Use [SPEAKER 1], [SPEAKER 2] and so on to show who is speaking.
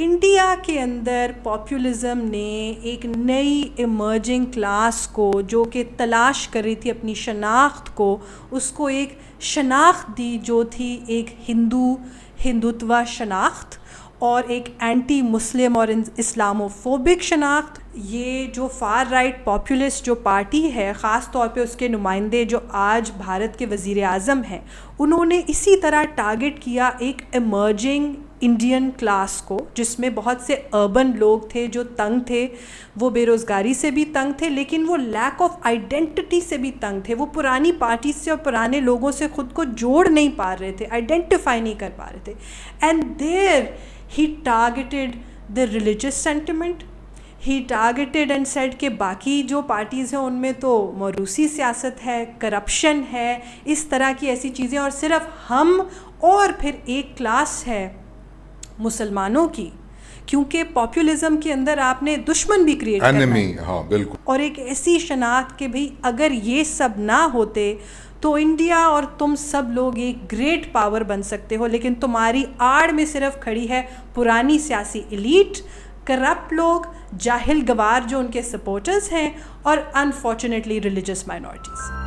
[SPEAKER 1] India کے اندر populism نے ایک نئی ایمرجنگ کلاس کو جو کہ تلاش کر رہی تھی اپنی شناخت کو، اس کو ایک شناخت دی جو تھی ایک ہندوتوا شناخت اور ایک اینٹی مسلم اور اسلامو فوبک شناخت. یہ جو فار رائٹ پاپولسٹ جو پارٹی ہے، خاص طور پہ اس کے نمائندے جو آج بھارت کے وزیر اعظم ہیں، انہوں نے اسی طرح ٹارگٹ کیا ایک ایمرجنگ انڈین کلاس کو، جس میں بہت سے اربن لوگ تھے جو تنگ تھے، وہ بے روزگاری سے بھی تنگ تھے، لیکن وہ لیک آف آئیڈینٹی سے بھی تنگ تھے. وہ پرانی پارٹی سے اور پرانے لوگوں سے خود کو جوڑ نہیں پا رہے تھے، آئیڈینٹیفائی نہیں کر پا رہے تھے. And there he targeted the religious sentiment. He targeted and said کہ باقی جو پارٹیز ہیں ان میں تو موروثی سیاست ہے، کرپشن ہے، اس طرح کی ایسی چیزیں، اور صرف ہم اور پھر ایک کلاس ہے مسلمانوں کی. کیونکہ پاپولزم کے اندر آپ نے دشمن بھی کریٹ کرنا ہے.
[SPEAKER 2] ہاں بالکل.
[SPEAKER 1] اور ایک ایسی شناخت کہ بھئی اگر یہ سب نہ ہوتے تو انڈیا اور تم سب لوگ ایک گریٹ پاور بن سکتے ہو، لیکن تمہاری آڑ میں صرف کھڑی ہے پرانی سیاسی ایلیٹ، کرپٹ لوگ، جاہل گوار جو ان کے سپورٹرز ہیں، اور انفارچونیٹلی ریلیجس مائنورٹیز.